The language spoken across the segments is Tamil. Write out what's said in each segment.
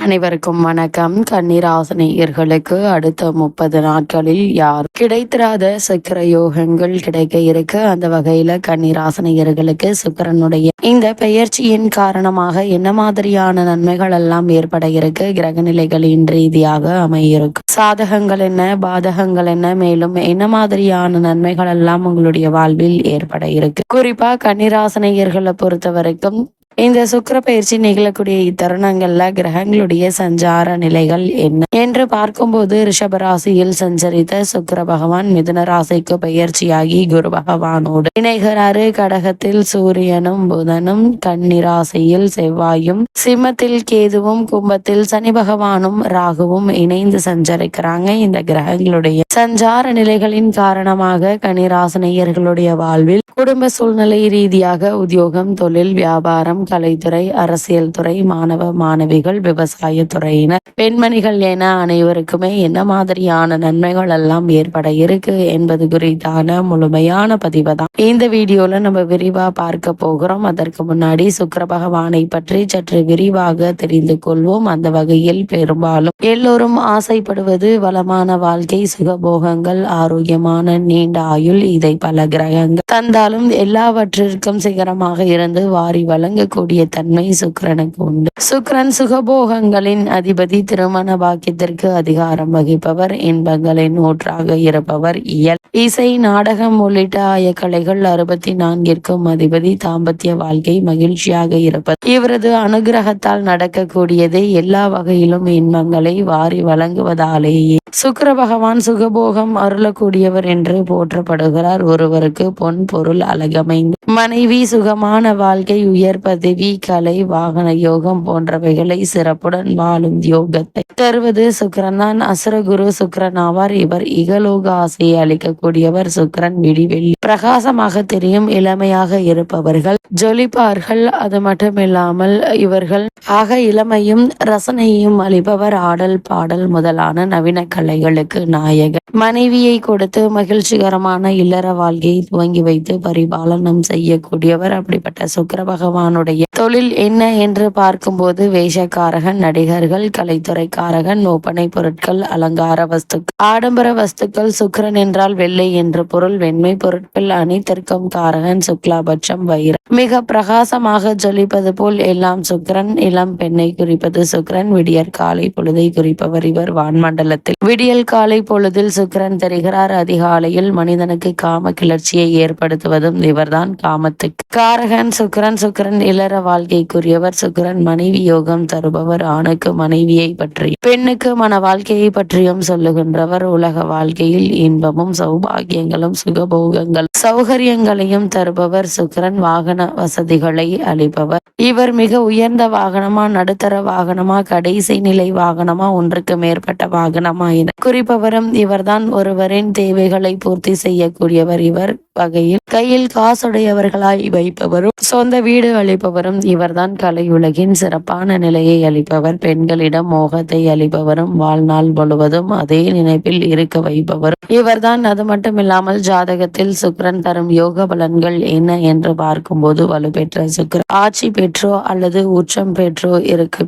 அனைவருக்கும் வணக்கம். கன்னிராசினியர்களுக்கு அடுத்த 30 நாட்களில் யார் கிடைத்திராத சக்கர யோகங்கள் கிடைக்க இருக்கு. அந்த வகையில கன்னிராசினியர்களுக்கு சுக்கிரனுடைய இந்த பெயர்ச்சியின் காரணமாக என்ன மாதிரியான நன்மைகள் எல்லாம் ஏற்பட இருக்கு, கிரக நிலைகளின் ரீதியாக அமையிருக்கும் சாதகங்கள் என்ன, பாதகங்கள் என்ன, மேலும் என்ன மாதிரியான நன்மைகள் எல்லாம் உங்களுடைய வாழ்வில் ஏற்பட இருக்கு. குறிப்பா கன்னிராசினியர்களை பொறுத்த வரைக்கும் இந்த சுக்கிர பயிற்சி நிகழக்கூடிய இத்தருணங்கள்ல கிரகங்களுடைய சஞ்சார நிலைகள் என்ன என்று பார்க்கும்போது, ரிஷபராசியில் சஞ்சரித்த சுக்கிர பகவான் மிதுன ராசிக்கு பயிற்சியாகி குரு பகவானோடு இணைகிறாரு. கடகத்தில் சூரியனும் புதனும், கன்னிராசியில் செவ்வாயும், சிம்மத்தில் கேதுவும், கும்பத்தில் சனி பகவானும் ராகுவும் இணைந்து சஞ்சரிக்கிறாங்க. இந்த கிரகங்களுடைய சஞ்சார நிலைகளின் காரணமாக கன்னிராசினியர்களுடைய வாழ்வில் குடும்ப சூழ்நிலை ரீதியாக உத்தியோகம், தொழில், வியாபாரம், கலைத்துறை, அரசியல் துறை, மாணவ மாணவிகள், விவசாய துறையினர், பெண்மணிகள் என அனைவருக்குமே என்ன மாதிரியான நன்மைகள் எல்லாம் ஏற்பட இருக்கு என்பது குறித்தான முழுமையான பதிவை தான் இந்த வீடியோல நம்ம விரிவா பார்க்க போகிறோம். அதற்கு முன்னாடி சுக்கிர பகவானை பற்றி சற்று விரிவாக தெரிந்து கொள்வோம். அந்த வகையில் பெரும்பாலும் எல்லோரும் ஆசைப்படுவது வளமான வாழ்க்கை, சுகபோகங்கள், ஆரோக்கியமான நீண்ட ஆயுள். இதை பல கிரகங்கள் தந்தாலும் எல்லாவற்றிற்கும் சிகரமாக இருந்து வாரி வழங்கக்கூடிய தன்மை சுக்கிரனுக்கு உண்டு. சுக்கிரன் சுகபோகங்களின் அதிபதி, திருமண பாக்கியத்திற்கு அதிகாரம் வகிப்பவர், இன்பங்களின் ஊற்றாக இருப்பவர், இயல், இசை, நாடகம் உள்ளிட்ட ஆயக்கலைகள் 64ற்கும் அதிபதி, தாம்பத்திய வாழ்க்கை மகிழ்ச்சியாக இருப்பது இவரது அனுகிரகத்தால் நடக்கக்கூடியதை, எல்லா வகையிலும் இன்பங்களை வாரி வழங்குவதாலேயே சுக்கிர பகவான் சுகபோகம் அருளக்கூடியவர் என்று போற்றப்படுகிறார். ஒருவருக்கு பொன் பொருள் அழகமைந்து மனைவி, சுகமான வாழ்க்கை, உயர் பதவி, கலை, வாகன யோகம் போன்றவைகளை சிறப்புடன் வாழும் யோகத்தை தருவது சுக்கிரன் தான். அசுரகுரு சுக்கிரன் ஆவார். இவர் இகலோக ஆசையை அளிக்கக்கூடியவர். சுக்கிரன் விடிவெள்ளி பிரகாசமாக தெரியும். இளமையாக இருப்பவர்கள் ஜொலிப்பார்கள். அது மட்டுமில்லாமல் இவர்கள் ஆக இளமையும் ரசனையும் அளிப்பவர். ஆடல், பாடல் முதலான நவீன கலைகளுக்கு நாயகர். மனைவியை கொடுத்து மகிழ்ச்சிகரமான இல்லற வாழ்க்கையை துவங்கி வைத்து பரிபாலனம் செய்யக்கூடியவர். அப்படிப்பட்ட சுக்கிர பகவானுடைய தொழில் என்ன என்று பார்க்கும்போது, வேஷக்காரகன், நடிகர்கள், கலைத்துறைக்காரகன், ஒப்பனை பொருட்கள், அலங்கார வஸ்துக்கள், ஆடம்பர வஸ்துக்கள். சுக்கிரன் என்றால் வெள்ளை என்று பொருள். வெண்மை பொருட்கள் அனைத்திற்கும் காரகன். சுக்லாபட்சம் வைரம் மிக பிரகாசமாக ஜொலிப்பது போல் எல்லாம் சுக்கிரன். இளம் பெண்ணை குறிப்பது சுக்கிரன். விடியற் காலை பொழுதை குறிப்பவர் இவர். வான்மண்டலத்தில் விடியல் காலை பொழுதில் சுக்கிரன் தெரிகிறார். அதிகாலையில் மனிதனுக்கு காம கிளர்ச்சியை ஏற்படுத்துவதும் இவர்தான். காமத்துக்கு காரகன் சுக்கிரன். சுக்கிரன் இல்லற வாழ்க்கைக்குரியவர். சுக்கிரன் மனைவி யோகம் தருபவர். ஆணுக்கு மனைவியை பற்றியும் பெண்ணுக்கு மன வாழ்க்கையை பற்றியும் சொல்லுகின்றவர். உலக வாழ்க்கையில் இன்பமும் சௌபாகியங்களும் சுகபோகங்கள் சௌகரியங்களையும் தருபவர் சுக்கிரன். வாகன வசதிகளை அளிப்பவர் இவர். மிக உயர்ந்த வாகனமா, நடுத்தர வாகனமா, கடைசி நிலை வாகனமா, ஒன்றுக்கு மேற்பட்ட வாகனமா என குறிப்பவரும் இவர்தான். ஒருவரின் தேவைகளை பூர்த்தி செய்யக்கூடியவர் இவர். வகையில் கையில் காசுடையவர்களாய் வைப்பவரும் சொந்த வீடு அளிப்பவரும் இவர்தான். கலையுலகின் சிறப்பான நிலையை அளிப்பவர். பெண்களிடம் மோகத்தை அளிப்பவரும் வாழ்நாள் முழுவதும் அதே நினைப்பில் இருக்க வைப்பவரும் இவர்தான். அது மட்டுமில்லாமல் ஜாதகத்தில் சுக்கிரன் தரும் யோக பலன்கள் என்ன என்று பார்க்கும்போது, வலுப்பெற்ற சுக்கிரன் ஆட்சி பெற்றோ அல்லது உச்சம் பெற்றோ இருக்கு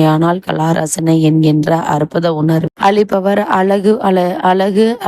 ஆனால் கலாரசனை என்கின்ற அற்புத உணர்வு அளிப்பவர்.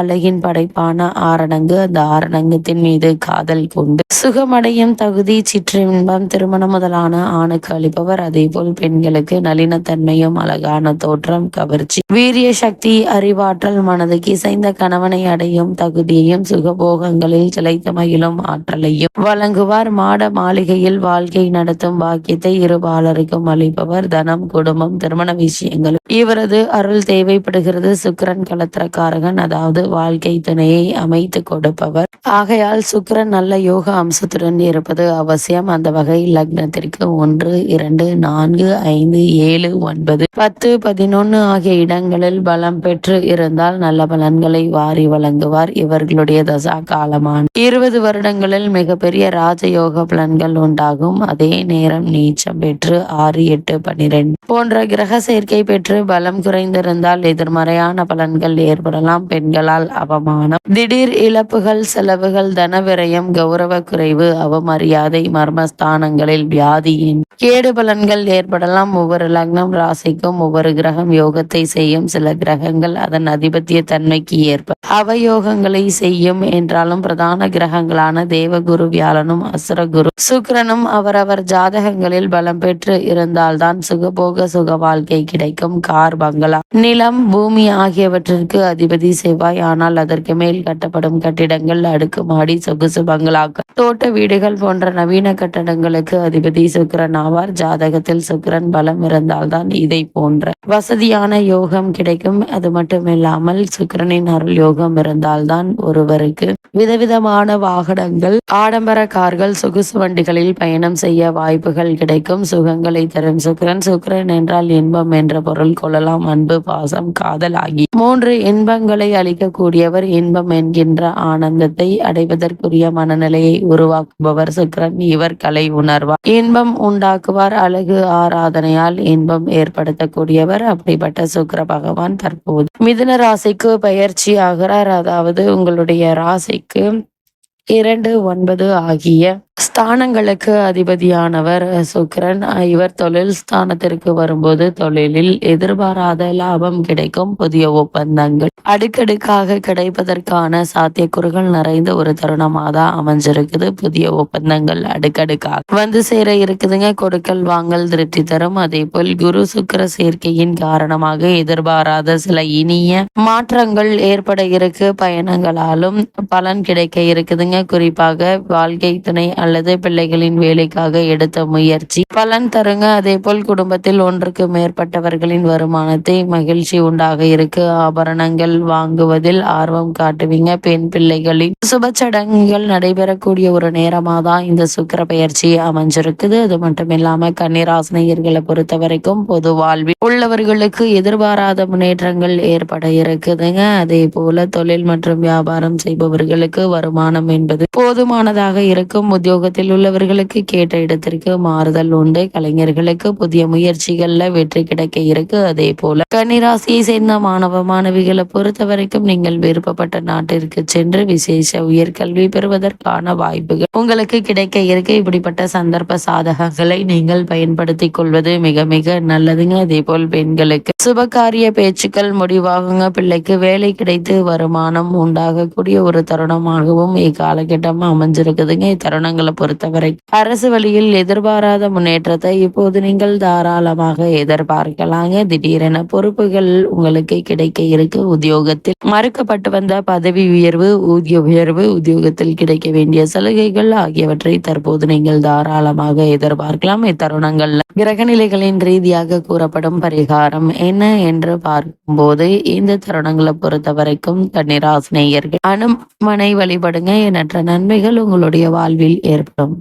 அழகின் படைப்பான ஆரணங்கு. அந்த ஆரணங்கத்தின் மீது காதல் கொண்டு சுகமடையும் தகுதி, சிற்றின்பம், திருமணம் முதலான ஆணுக்கு அளிப்பவர். அதே போல் பெண்களுக்கு நளினத்தன்மையும் அழகான தோற்றம், கவர்ச்சி, வீரிய சக்தி, அறிவாற்றல், மனதுக்கு இசைந்த கணவனை அடையும் தகுதியையும் சுகபோகங்களில் திளைத்து மகிழும் ஆற்றலையும் வழங்குவார். மாட மாளிகையில் வாழ்க்கை நடத்தும் பாக்கியத்தை இருபாலருக்கும் அளிப்பவர். தனம், குடும்பம், திருமண விஷயங்கள் இவரது அருள் தேவைப்படுகிறது. சுக்கிரன் கலத்திரக்காரகன், அதாவது வாழ்க்கை துணையை அமைத்து கொடுப்பவர். ஆகையால் சுக்கிரன் நல்ல யோக அம்சத்துடன் இருப்பது அவசியம். அந்த வகையில் லக்னத்திற்கு 1, 2, 4, 5, 7, 9, 10, 11 ஆகிய இடங்களில் பலம் பெற்று இருந்தால் நல்ல பலன்களை வாரி வழங்குவார். இவர்களுடைய தசா காலமான 20 வருடங்களில் மிகப்பெரிய ராஜயோக பலன்கள் உண்டாகும். அதே நேரம் நீச்சம் பெற்று 6, 8, 12 போன்ற கிரக சேர்க்கை பெற்று பலம் குறைந்திருந்தால் எதிர்மறையான பலன்கள் ஏற்படலாம். பெண்களால் அவமானம், திடீர் இழப்புகள், செலவுகள், தன விரயம், கௌரவ குறைவு, அவமரியாதை, மர்மஸ்தானங்களில் வியாதியின் கேடு பலன்கள் ஏற்படலாம். ஒவ்வொரு லக்னம் ராசிக்கும் ஒவ்வொரு கிரகம் யோகத்தை செய்யும். சில கிரகங்கள் அதன் அதிபத்திய தன்மைக்கு ஏற்ப அவயோகங்களை செய்யும் என்றாலும் பிரதான கிரகங்களான தேவகுரு வியாழனும் அசுரகுரு சுக்கிரனும் அவரவர் ஜாதகங்களில் பலம் பெற்று இருந்தால்தான் சுகபோக சுக வாழ்க்கை கிடைக்கும். கார், பங்களா, நிலம், பூமி ஆகியவற்றிற்கு அதிபதி செவ்வாய். ஆனால் அதற்கு மேல் கட்டப்படும் கட்டிடங்கள், அடுக்குமாடி, சொகுசு பங்களாக்கள், தோட்ட வீடுகள் போன்ற நவீன கட்டடங்களுக்கு அதிபதி சுக்கிரன் ஆவார். ஜாதகத்தில் சுக்கிரன் பலம் இருந்தால்தான் இதை போன்ற வசதியான யோகம் கிடைக்கும். அது மட்டுமில்லாமல் சுக்கிரனின் அருள் யோகம் இருந்தால்தான் ஒருவருக்கு விதவிதமான வாகனங்கள், ஆடம்பர கார்கள், சொகுசு வண்டிகளில் பயணம் செய்ய வாய்ப்புகள் கிடைக்கும். சுகங்களை தரும் சுக்கிரன். சுக்கிரன் என்றால் இன்பம் என்ற பொருள் கொள்ளலாம். அன்பு, பாசம், காதல் ஆகி 3 இன்பங்களை அளிக்கக்கூடியவர். இன்பம் என்கின்ற ஆனந்தத்தை அடைவதற்குரிய மனநிலையை உருவாக்குபவர் சுக்கிரன். இவர் கலை உணர்வார், இன்பம் உண்டாக்குவார். அழகு ஆராதனையால் இன்பம் ஏற்படுத்தக்கூடியவர். அப்படிப்பட்ட சுக்கிர பகவான் தற்போது மிதுன ராசிக்கு பயிற்சி ஆகிறார். அதாவது உங்களுடைய ராசிக்கு 2, 9 ஆகிய ஸ்தானங்களுக்கு அதிபதியானவர் சுக்கிரன். இவர் தொழில் ஸ்தானத்திற்கு வரும்போது தொழிலில் எதிர்பாராத லாபம் கிடைக்கும். புதிய ஒப்பந்தங்கள் அடுக்கடுக்காக கிடைப்பதற்கான சாத்தியக்கூறுகள் நிறைந்த ஒரு தருணமாக தான் அமைஞ்சிருக்குது. புதிய ஒப்பந்தங்கள் அடுக்கடுக்காக வந்து சேர இருக்குதுங்க. கொடுக்கல் வாங்கல் திருப்தி தரும். அதே போல் குரு சுக்கிர சேர்க்கையின் காரணமாக எதிர்பாராத சில இனிய மாற்றங்கள் ஏற்பட இருக்கு. பயணங்களாலும் பலன் கிடைக்க இருக்குதுங்க. குறிப்பாக வாழ்க்கை துணை அல்லது பிள்ளைகளின் வேலைக்காக எடுத்த முயற்சி பலன் தருங்க. அதே போல் குடும்பத்தில் ஒன்றுக்கு மேற்பட்டவர்களின் வருமானத்தை மகிழ்ச்சி உண்டாக இருக்கு. ஆபரணங்கள் வாங்குவதில் ஆர்வம் காட்டுவீங்க. பெண் பிள்ளைகளின் சுப சடங்குகள் நடைபெறக்கூடிய ஒரு நேரமாக தான் இந்த சுக்கிர பயிற்சி அமைஞ்சிருக்குது. அது மட்டும் இல்லாம கன்னிராசினியர்களை பொறுத்த வரைக்கும் பொது வாழ்வில் உள்ளவர்களுக்கு எதிர்பாராத முன்னேற்றங்கள் ஏற்பட இருக்குதுங்க. அதே போல தொழில் மற்றும் வியாபாரம் செய்பவர்களுக்கு வருமானம் என்பது போதுமானதாக இருக்கும். உத்தியோகத்தில் உள்ளவர்களுக்கு கேட்ட இடத்திற்கு மாறுதல் உண்டு. கலைஞர்களுக்கு புதிய முயற்சிகள்ல வெற்றி கிடைக்க இருக்கு. அதே போல கன்னிராசியை சேர்ந்த மாணவ மாணவிகளை பொறுத்த வரைக்கும் நீங்கள் விருப்பப்பட்ட நாட்டிற்கு சென்று விசேஷ உயர்கல்வி பெறுவதற்கான வாய்ப்புகள் உங்களுக்கு கிடைக்க இருக்கு. இப்படிப்பட்ட சந்தர்ப்ப சாதகங்களை நீங்கள் பயன்படுத்திக் கொள்வது மிக மிக நல்லதுங்க. அதே போல் பெண்களுக்கு சுபகாரிய பேச்சுக்கள் முடிவாகுங்க. பிள்ளைக்கு வேலை கிடைத்து வருமானம் உண்டாகக்கூடிய ஒரு தருணமாகவும் இக்காலகட்டம் அமைஞ்சிருக்குதுங்க. இத்தருணங்களை பொறுத்தவரை அரசு வழியில் எதிர்பாராத முன்னேற்றத்தை இப்போது நீங்கள் தாராளமாக எதிர்பார்க்கலாங்க. திடீரென பொறுப்புகள் உங்களுக்கு கிடைக்க இருக்கு. உத்தியோகத்தில் மறுக்கப்பட்டு வந்த பதவி உயர்வு, ஊதிய உயர்வு, உத்தியோகத்தில் கிடைக்க வேண்டிய சலுகைகள் ஆகியவற்றை தற்போது நீங்கள் தாராளமாக எதிர்பார்க்கலாம். இத்தருணங்கள்ல கிரகநிலைகளின் ரீதியாக கூறப்படும் பரிகாரம் என்ன என்று பார்க்கும்போது இந்த தருணங்களை பொறுத்த வரைக்கும் கன்னிராசினியர்கள் அனுமனை வழிபடுங்க. எண்ணற்ற நன்மைகள் உங்களுடைய வாழ்வில் ஏற்படும்.